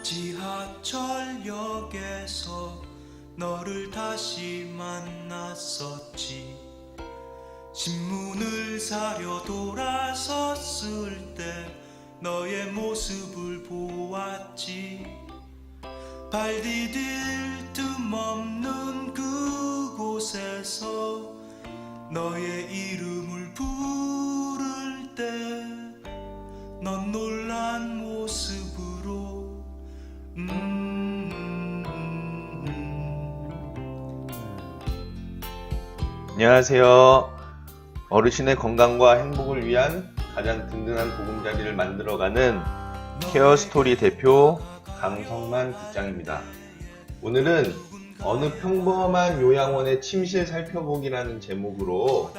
지하철역에서 너를 다시 만났었지. 신문을 사려 돌아섰을 때 너의 모습을 보았지. 발 디딜 틈 없는 그곳에서 너의 이름을 부를 때 넌 놀란 모습으로 안녕하세요. 어르신의 건강과 행복을 위한 가장 든든한 보금자리를 만들어가는 케어스토리 대표 강성만 국장입니다. 오늘은 어느 평범한 요양원의 침실 살펴보기라는 제목으로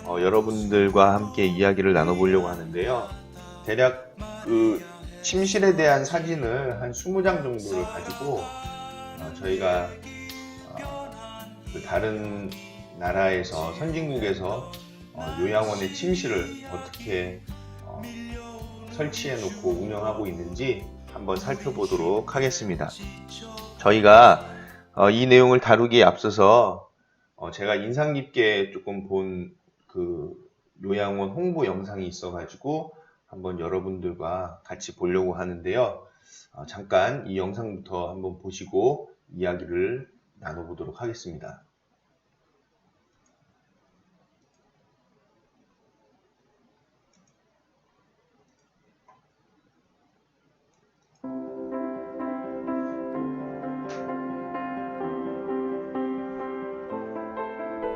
여러분들과 함께 이야기를 나눠보려고 하는데요. 대략 그 침실에 대한 사진을 한 20장 정도를 가지고 저희가 그 다른 나라에서 선진국에서 요양원의 침실을 어떻게 설치해 놓고 운영하고 있는지 한번 살펴보도록 하겠습니다. 저희가 이 내용을 다루기에 앞서서 제가 인상 깊게 조금 본 그 요양원 홍보 영상이 있어 가지고 한번 여러분들과 같이 보려고 하는데요. 잠깐 이 영상부터 한번 보시고 이야기를 나눠보도록 하겠습니다.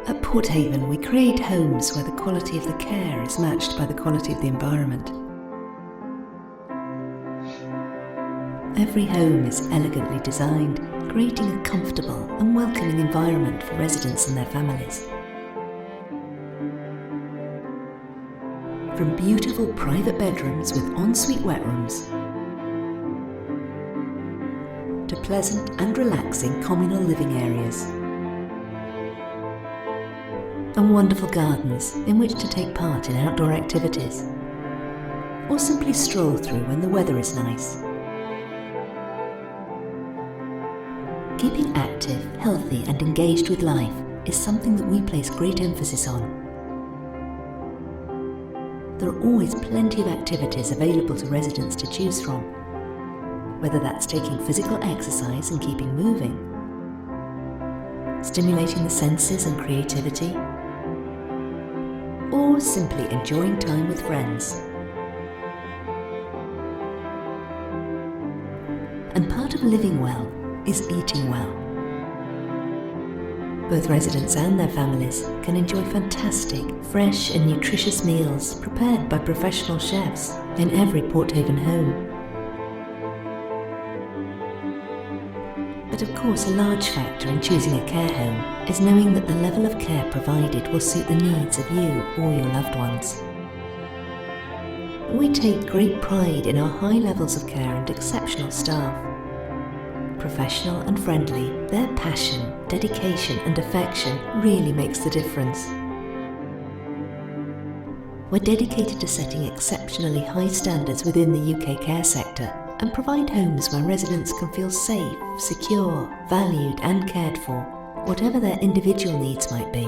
At Porthaven, we create homes where the quality of the care is matched by the quality of the environment. Every home is elegantly designed, creating a comfortable and welcoming environment for residents and their families. From beautiful private bedrooms with ensuite wet rooms to pleasant and relaxing communal living areas, and wonderful gardens in which to take part in outdoor activities, or simply stroll through when the weather is nice. Keeping active, healthy and engaged with life is something that we place great emphasis on. There are always plenty of activities available to residents to choose from, whether that's taking physical exercise and keeping moving, stimulating the senses and creativity, or simply enjoying time with friends. And part of living well is eating well. Both residents and their families can enjoy fantastic, fresh and nutritious meals prepared by professional chefs in every Porthaven home. But of course, a large factor in choosing a care home is knowing that the level of care provided will suit the needs of you or your loved ones. We take great pride in our high levels of care and exceptional staff. Professional and friendly, their passion, dedication and affection really makes the difference. We're dedicated to setting exceptionally high standards within the UK care sector and provide homes where residents can feel safe, secure, valued and cared for, whatever their individual needs might be.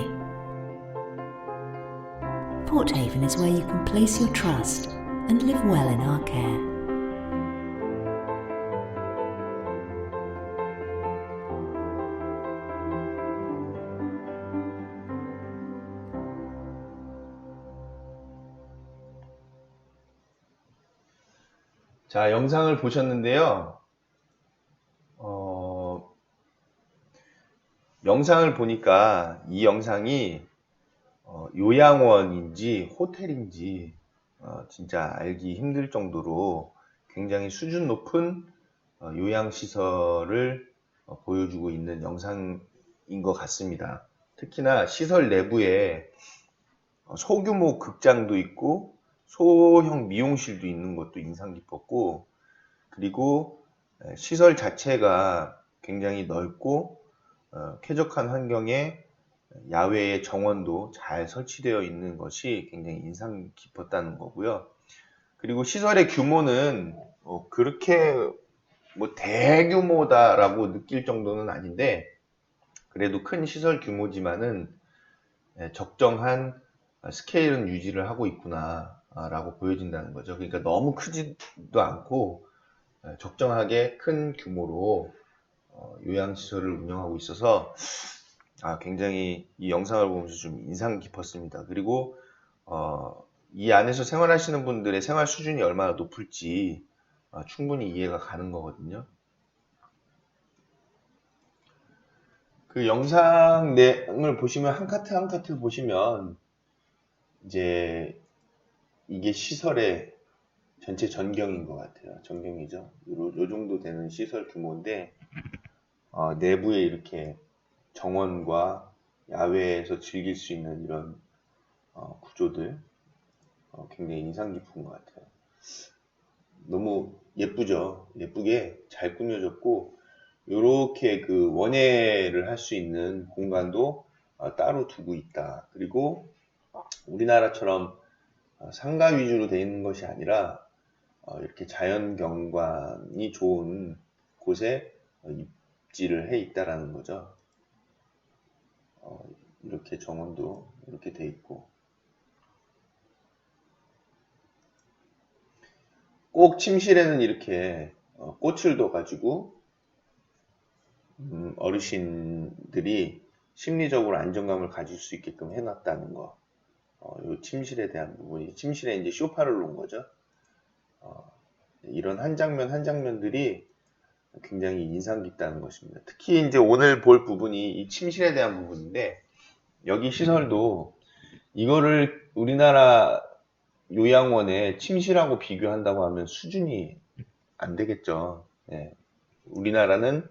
Porthaven is where you can place your trust and live well in our care. 자, 영상을 보셨는데요. 영상을 보니까 이 영상이 요양원인지 호텔인지 진짜 알기 힘들 정도로 굉장히 수준 높은 요양시설을 보여주고 있는 영상인 것 같습니다. 특히나 시설 내부에 소규모 극장도 있고 소형 미용실도 있는 것도 인상 깊었고, 그리고 시설 자체가 굉장히 넓고 쾌적한 환경에 야외의 정원도 잘 설치되어 있는 것이 굉장히 인상 깊었다는 거고요. 그리고 시설의 규모는 그렇게 뭐 대규모다라고 느낄 정도는 아닌데 그래도 큰 시설 규모지만은 적정한 스케일은 유지를 하고 있구나 라고 보여진다는 거죠. 그러니까 너무 크지도 않고 적정하게 큰 규모로 요양시설을 운영하고 있어서 굉장히 이 영상을 보면서 좀 인상 깊었습니다. 그리고 이 안에서 생활하시는 분들의 생활 수준이 얼마나 높을지 충분히 이해가 가는 거거든요. 그 영상 내용을 보시면 한 카트 한 카트 보시면 이제 이게 시설의 전체 전경인 것 같아요. 전경이죠. 요 정도 되는 시설 규모인데 내부에 이렇게 정원과 야외에서 즐길 수 있는 이런 구조들 굉장히 인상 깊은 것 같아요. 너무 예쁘죠. 예쁘게 잘 꾸며졌고 요렇게 그 원예를 할 수 있는 공간도 따로 두고 있다. 그리고 우리나라처럼 상가 위주로 되어 있는 것이 아니라 이렇게 자연 경관이 좋은 곳에 입지를 해 있다라는 거죠. 이렇게 정원도 이렇게 돼 있고 꼭 침실에는 이렇게 꽃을 둬가지고 어르신들이 심리적으로 안정감을 가질 수 있게끔 해놨다는 거. 요 침실에 대한 부분이 침실에 이제 소파를 놓은 거죠. 이런 한 장면 한 장면들이 굉장히 인상 깊다는 것입니다. 특히 이제 오늘 볼 부분이 이 침실에 대한 부분인데 여기 시설도 이거를 우리나라 요양원의 침실하고 비교한다고 하면 수준이 안 되겠죠. 예. 우리나라는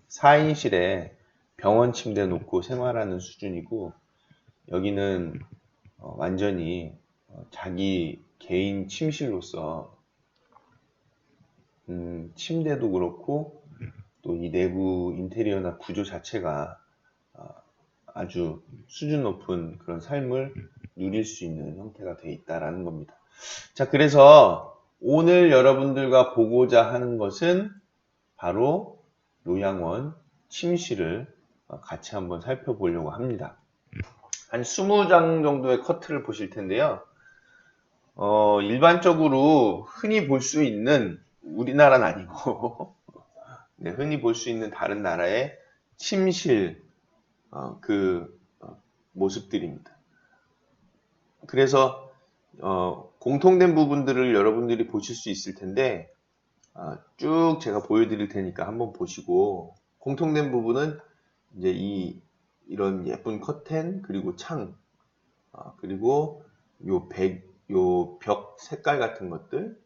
4인실에 병원 침대 놓고 생활하는 수준이고 여기는 완전히 자기 개인 침실로서 침대도 그렇고 또 이 내부 인테리어나 구조 자체가 아주 수준 높은 그런 삶을 누릴 수 있는 형태가 되어 있다라는 겁니다. 자, 그래서 오늘 여러분들과 보고자 하는 것은 바로 요양원 침실을 같이 한번 살펴보려고 합니다. 한 20장 정도의 커트를 보실 텐데요. 일반적으로 흔히 볼 수 있는 우리나라는 아니고 네, 흔히 볼 수 있는 다른 나라의 침실 모습들입니다. 그래서 공통된 부분들을 여러분들이 보실 수 있을 텐데 쭉 제가 보여드릴 테니까 한번 보시고 공통된 부분은 이제 이런 예쁜 커튼 그리고 창 그리고 요 벽 색깔 같은 것들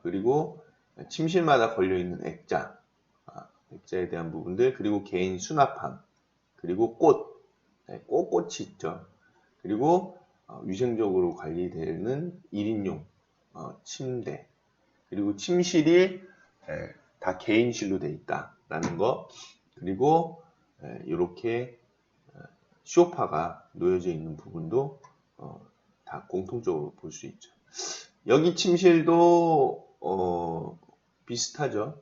그리고 침실마다 걸려 있는 액자에 대한 부분들 그리고 개인 수납함 그리고 꽃이 있죠. 그리고 위생적으로 관리되는 1인용 침대 그리고 침실이 다 개인실로 되어 있다라는 거 그리고 이렇게 소파가 놓여져 있는 부분도 다 공통적으로 볼 수 있죠. 여기 침실도 비슷하죠.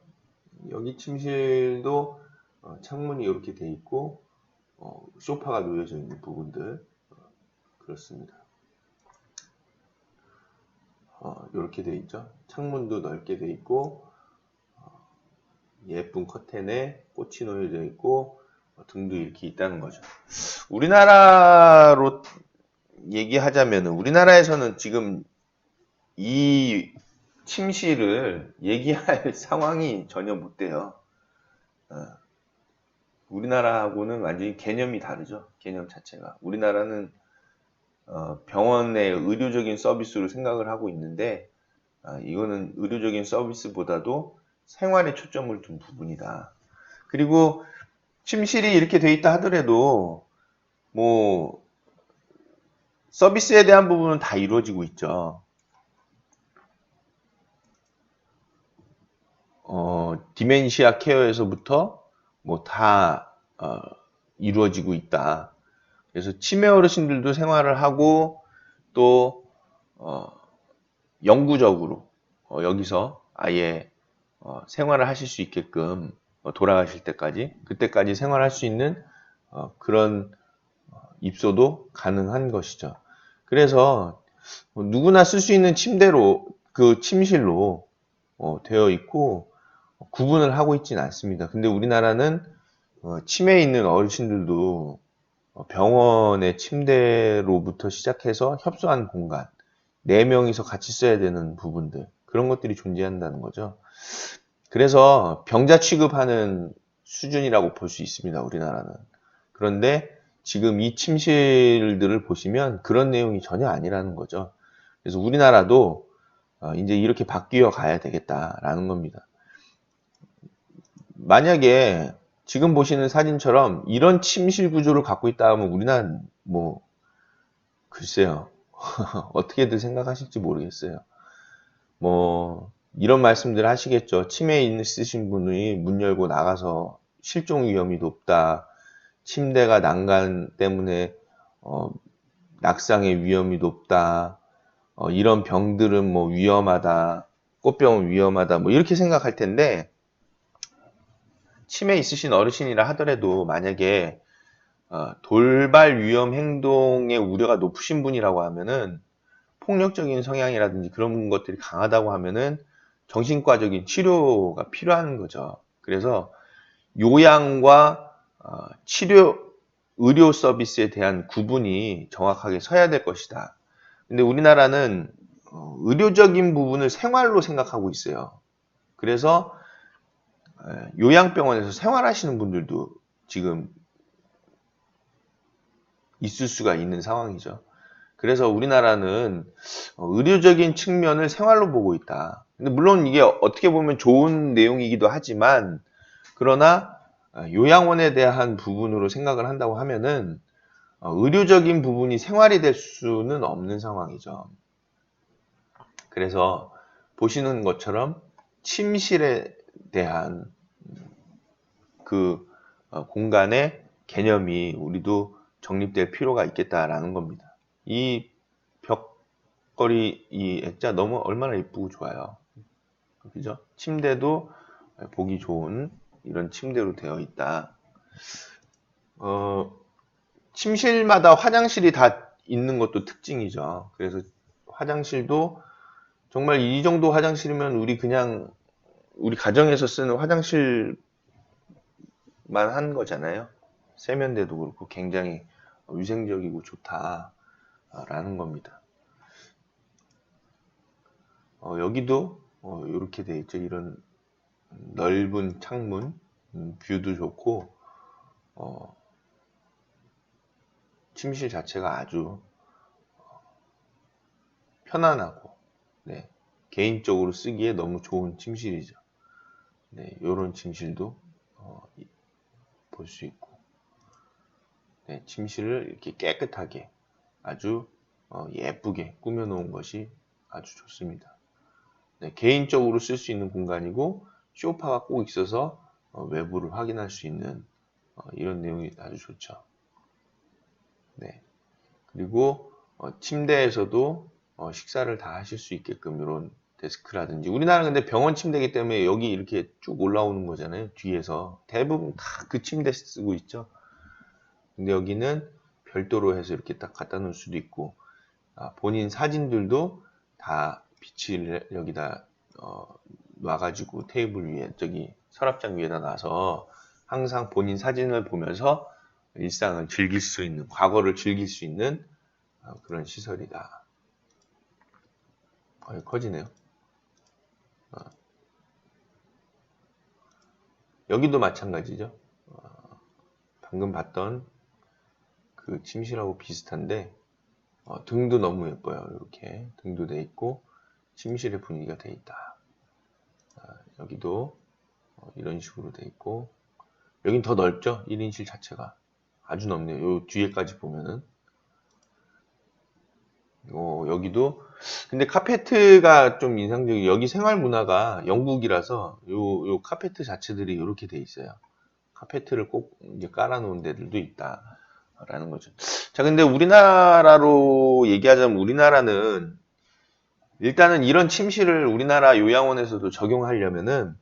여기 침실도 창문이 이렇게 되어 있고 소파가 놓여져 있는 부분들 그렇습니다. 이렇게 되어 있죠. 창문도 넓게 되어 있고 예쁜 커튼에 꽃이 놓여져 있고 등도 이렇게 있다는 거죠. 우리나라로 얘기하자면 우리나라에서는 지금 이 침실을 얘기할 상황이 전혀 못 돼요. 우리나라하고는 완전히 개념이 다르죠. 개념 자체가. 우리나라는 병원의 의료적인 서비스로 생각을 하고 있는데 이거는 의료적인 서비스보다도 생활에 초점을 둔 부분이다. 그리고 침실이 이렇게 돼 있다 하더라도 뭐 서비스에 대한 부분은 다 이루어지고 있죠. 디멘시아 케어에서부터 뭐 다 이루어지고 있다. 그래서 치매 어르신들도 생활을 하고 또 영구적으로 여기서 아예 생활을 하실 수 있게끔 돌아가실 때까지 그때까지 생활할 수 있는 그런 입소도 가능한 것이죠. 그래서 누구나 쓸 수 있는 침대로 그 침실로 되어 있고 구분을 하고 있지는 않습니다. 근데 우리나라는 치매에 있는 어르신들도 병원의 침대로부터 시작해서 협소한 공간, 4명이서 같이 써야 되는 부분들, 그런 것들이 존재한다는 거죠. 그래서 병자 취급하는 수준이라고 볼 수 있습니다, 우리나라는. 그런데 지금 이 침실들을 보시면 그런 내용이 전혀 아니라는 거죠. 그래서 우리나라도 이제 이렇게 바뀌어 가야 되겠다라는 겁니다. 만약에 지금 보시는 사진처럼 이런 침실 구조를 갖고 있다 하면 우리나라는 뭐 글쎄요. 어떻게들 생각하실지 모르겠어요. 뭐 이런 말씀들 하시겠죠. 치매 있으신 분이 문 열고 나가서 실종 위험이 높다. 침대가 난간 때문에 낙상의 위험이 높다. 이런 병들은 뭐 위험하다. 꽃병은 위험하다. 뭐 이렇게 생각할 텐데 치매 있으신 어르신이라 하더라도 만약에 돌발 위험 행동의 우려가 높으신 분이라고 하면은 폭력적인 성향이라든지 그런 것들이 강하다고 하면은 정신과적인 치료가 필요한 거죠. 그래서 요양과 치료, 의료 서비스에 대한 구분이 정확하게 서야 될 것이다. 근데 우리나라는 의료적인 부분을 생활로 생각하고 있어요. 그래서 요양병원에서 생활하시는 분들도 지금 있을 수가 있는 상황이죠. 그래서 우리나라는 의료적인 측면을 생활로 보고 있다. 근데 물론 이게 어떻게 보면 좋은 내용이기도 하지만 그러나 요양원에 대한 부분으로 생각을 한다고 하면은 의료적인 부분이 생활이 될 수는 없는 상황이죠. 그래서 보시는 것처럼 침실에 대한 그 공간의 개념이 우리도 정립될 필요가 있겠다라는 겁니다. 이 벽걸이 이 액자 너무 얼마나 이쁘고 좋아요. 그죠? 침대도 보기 좋은 이런 침대로 되어 있다. 침실마다 화장실이 다 있는 것도 특징이죠. 그래서 화장실도 정말 이 정도 화장실이면 우리 가정에서 쓰는 화장실만 한 거잖아요. 세면대도 그렇고 굉장히 위생적이고 좋다라는 겁니다. 여기도 이렇게 돼 있죠. 이런 넓은 창문, 뷰도 좋고 침실 자체가 아주 편안하고 네, 개인적으로 쓰기에 너무 좋은 침실이죠. 네, 이런 침실도 볼 수 있고 네, 침실을 이렇게 깨끗하게 아주 예쁘게 꾸며 놓은 것이 아주 좋습니다. 네, 개인적으로 쓸 수 있는 공간이고 소파가 꼭 있어서 외부를 확인할 수 있는 이런 내용이 아주 좋죠. 네, 그리고 침대에서도 식사를 다 하실 수 있게끔 이런 데스크라든지 우리나라는 근데 병원 침대이기 때문에 여기 이렇게 쭉 올라오는 거잖아요. 뒤에서 대부분 다 그 침대 쓰고 있죠. 근데 여기는 별도로 해서 이렇게 딱 갖다 놓을 수도 있고 본인 사진들도 다 빛을 여기다 놔가지고 테이블 위에 저기 서랍장 위에다 놔서 항상 본인 사진을 보면서 일상을 즐길 수 있는 과거를 즐길 수 있는 그런 시설이다. 커지네요. 여기도 마찬가지죠. 방금 봤던 그 침실하고 비슷한데 등도 너무 예뻐요. 이렇게 등도 돼 있고 침실의 분위기가 돼 있다. 여기도 이런 식으로 돼 있고 여긴 더 넓죠. 1인실 자체가 아주 넓네요. 요 뒤에까지 보면은 여기도 근데 카페트가 좀 인상적이에요. 여기 생활 문화가 영국이라서 요 카페트 자체들이 이렇게 돼 있어요. 카페트를 꼭 이제 깔아 놓은 데들도 있다라는 거죠. 자, 근데 우리나라로 얘기하자면 우리나라는 일단은 이런 침실을 우리나라 요양원에서도 적용하려면은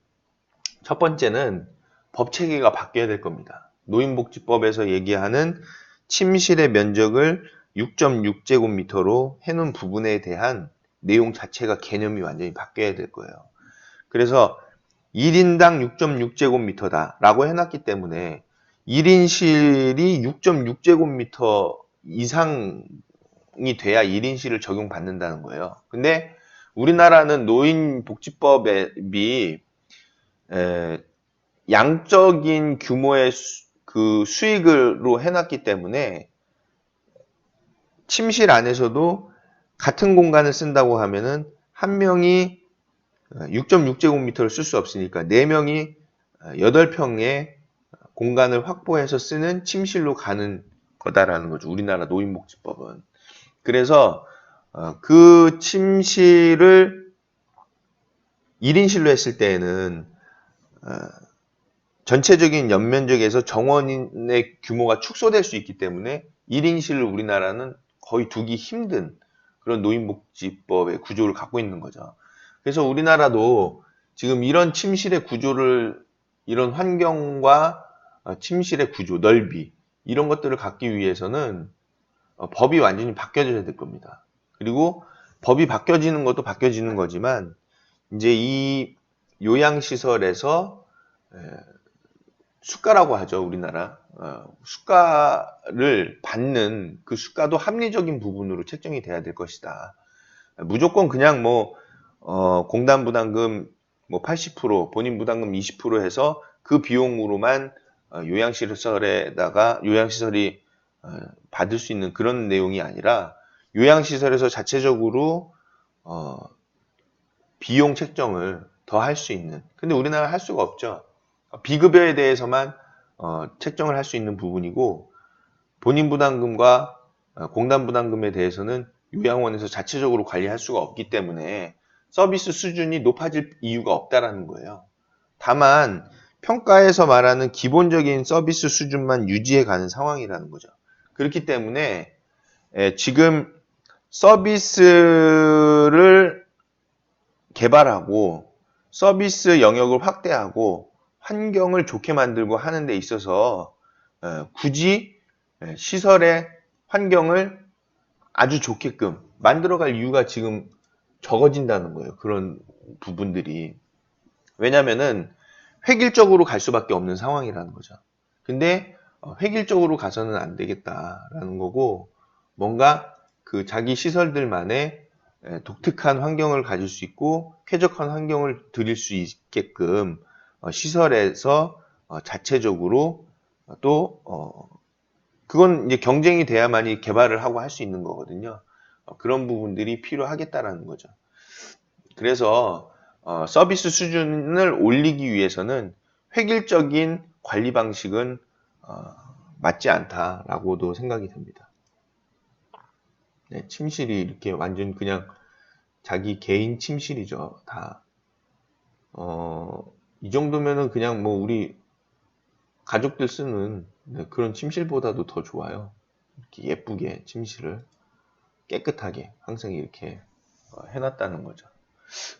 첫 번째는 법 체계가 바뀌어야 될 겁니다. 노인복지법에서 얘기하는 침실의 면적을 6.6제곱미터로 해놓은 부분에 대한 내용 자체가 개념이 완전히 바뀌어야 될 거예요. 그래서 1인당 6.6제곱미터다 라고 해놨기 때문에 1인실이 6.6제곱미터 이상이 돼야 1인실을 적용받는다는 거예요. 근데 우리나라는 노인복지법이 양적인 규모의 그 수익으로 해놨기 때문에 침실 안에서도 같은 공간을 쓴다고 하면은 한 명이 6.6제곱미터를 쓸 수 없으니까 4명이 8평의 공간을 확보해서 쓰는 침실로 가는 거다라는 거죠. 우리나라 노인복지법은. 그래서 그 침실을 1인실로 했을 때에는 전체적인 연면적에서 정원의 규모가 축소될 수 있기 때문에 1인실을 우리나라는 거의 두기 힘든 그런 노인복지법의 구조를 갖고 있는 거죠. 그래서 우리나라도 지금 이런 침실의 구조를, 이런 환경과 침실의 구조, 넓이, 이런 것들을 갖기 위해서는 법이 완전히 바뀌어져야 될 겁니다. 그리고 법이 바뀌어지는 것도 바뀌어지는 거지만, 이제 이 요양시설에서 수가라고 하죠, 우리나라. 수가를 받는 그 수가도 합리적인 부분으로 책정이 돼야 될 것이다. 무조건 그냥 공단 부담금 80%, 본인 부담금 20% 해서 그 비용으로만 요양시설이 받을 수 있는 그런 내용이 아니라 요양시설에서 자체적으로 비용 책정을 더 할 수 있는. 근데 우리나라 할 수가 없죠. 비급여에 대해서만 책정을 할 수 있는 부분이고 본인 부담금과 공단 부담금에 대해서는 요양원에서 자체적으로 관리할 수가 없기 때문에 서비스 수준이 높아질 이유가 없다라는 거예요. 다만 평가에서 말하는 기본적인 서비스 수준만 유지해 가는 상황이라는 거죠. 그렇기 때문에 지금 서비스를 개발하고 서비스 영역을 확대하고 환경을 좋게 만들고 하는 데 있어서 굳이 시설의 환경을 아주 좋게끔 만들어갈 이유가 지금 적어진다는 거예요. 그런 부분들이. 왜냐면은 획일적으로 갈 수밖에 없는 상황이라는 거죠. 근데 획일적으로 가서는 안 되겠다라는 거고, 뭔가 그 자기 시설들만의 독특한 환경을 가질 수 있고 쾌적한 환경을 드릴 수 있게끔 시설에서 자체적으로 또 그건 이제 경쟁이 돼야만이 개발을 하고 할 수 있는 거거든요. 그런 부분들이 필요하겠다라는 거죠. 그래서 서비스 수준을 올리기 위해서는 획일적인 관리 방식은 맞지 않다라고도 생각이 됩니다. 네, 침실이 이렇게 완전 그냥 자기 개인 침실이죠. 다. 이 정도면은 그냥 우리 가족들 쓰는 그런 침실보다도 더 좋아요. 이렇게 예쁘게 침실을 깨끗하게 항상 이렇게 해놨다는 거죠.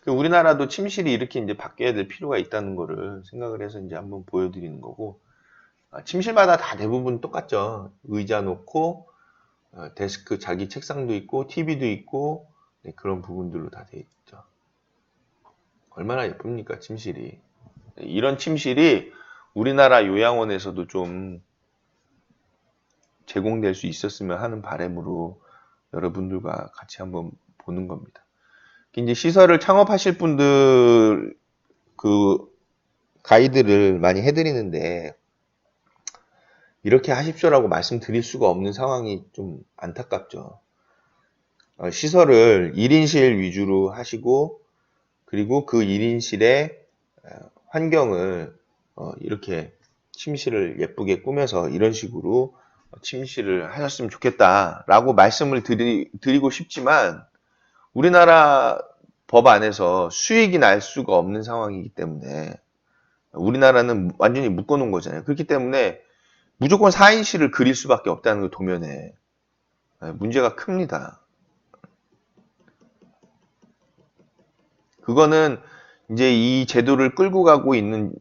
우리나라도 침실이 이렇게 이제 바뀌어야 될 필요가 있다는 거를 생각을 해서 이제 한번 보여드리는 거고, 침실마다 다 대부분 똑같죠. 의자 놓고, 데스크 자기 책상도 있고, TV도 있고, 네, 그런 부분들로 다 돼 있죠. 얼마나 예쁩니까, 침실이. 이런 침실이 우리나라 요양원에서도 좀 제공될 수 있었으면 하는 바람으로 여러분들과 같이 한번 보는 겁니다. 이제 시설을 창업하실 분들 그 가이드를 많이 해드리는데 이렇게 하십시오라고 말씀드릴 수가 없는 상황이 좀 안타깝죠. 시설을 1인실 위주로 하시고 그리고 그 1인실의 환경을 이렇게 침실을 예쁘게 꾸며서 이런 식으로 침실을 하셨으면 좋겠다라고 말씀을 드리고 싶지만 우리나라 법 안에서 수익이 날 수가 없는 상황이기 때문에 우리나라는 완전히 묶어놓은 거잖아요. 그렇기 때문에 무조건 4인실을 그릴 수밖에 없다는 거 도면에 문제가 큽니다. 그거는 이제 이 제도를 끌고 가고 있는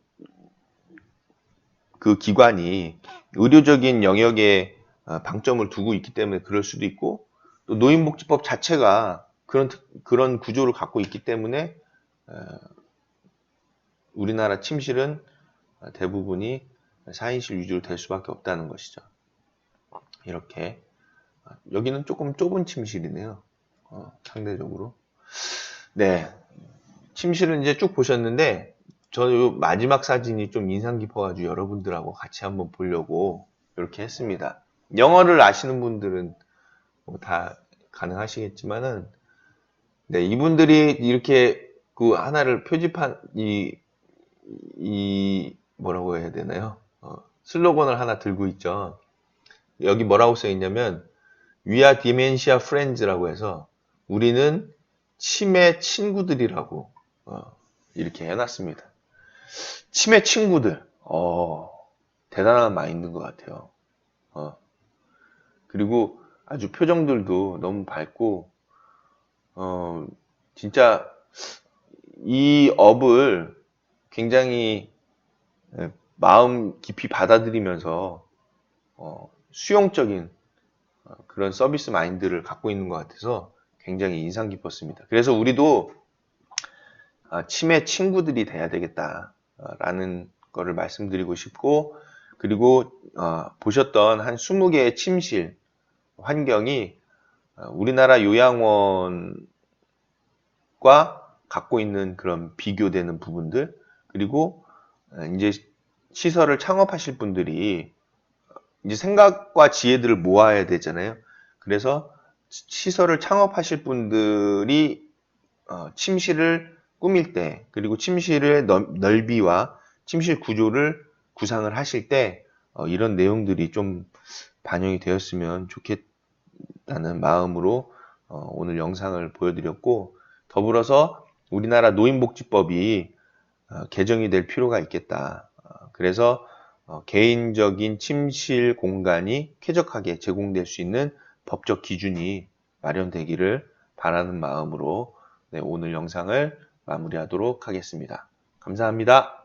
그 기관이 의료적인 영역에 방점을 두고 있기 때문에 그럴 수도 있고, 또 노인복지법 자체가 그런 구조를 갖고 있기 때문에 우리나라 침실은 대부분이 4인실 위주로 될 수밖에 없다는 것이죠. 이렇게 여기는 조금 좁은 침실이네요. 상대적으로. 네, 침실은 이제 쭉 보셨는데 저 요 마지막 사진이 좀 인상 깊어가지고 여러분들하고 같이 한번 보려고 이렇게 했습니다. 영어를 아시는 분들은 뭐 다 가능하시겠지만은, 네, 이분들이 이렇게 그 하나를 표지판 뭐라고 해야 되나요? 슬로건을 하나 들고 있죠. 여기 뭐라고 써 있냐면 We are dementia friends라고 해서 우리는 치매 친구들이라고 이렇게 해놨습니다. 치매 친구들, 대단한 마인드인 것 같아요. 그리고 아주 표정들도 너무 밝고, 진짜 이 업을 굉장히 마음 깊이 받아들이면서 수용적인 그런 서비스 마인드를 갖고 있는 것 같아서 굉장히 인상 깊었습니다. 그래서 우리도 치매 친구들이 돼야 되겠다라는 거를 말씀드리고 싶고, 그리고 보셨던 한 20개의 침실 환경이 우리나라 요양원과 갖고 있는 그런 비교되는 부분들, 그리고 이제 시설을 창업하실 분들이 이제 생각과 지혜들을 모아야 되잖아요. 그래서 시설을 창업하실 분들이 침실을 꾸밀 때, 그리고 침실의 넓이와 침실 구조를 구상을 하실 때 이런 내용들이 좀 반영이 되었으면 좋겠다는 마음으로 오늘 영상을 보여드렸고, 더불어서 우리나라 노인복지법이 개정이 될 필요가 있겠다. 그래서 개인적인 침실 공간이 쾌적하게 제공될 수 있는 법적 기준이 마련되기를 바라는 마음으로, 네, 오늘 영상을 마무리하도록 하겠습니다. 감사합니다.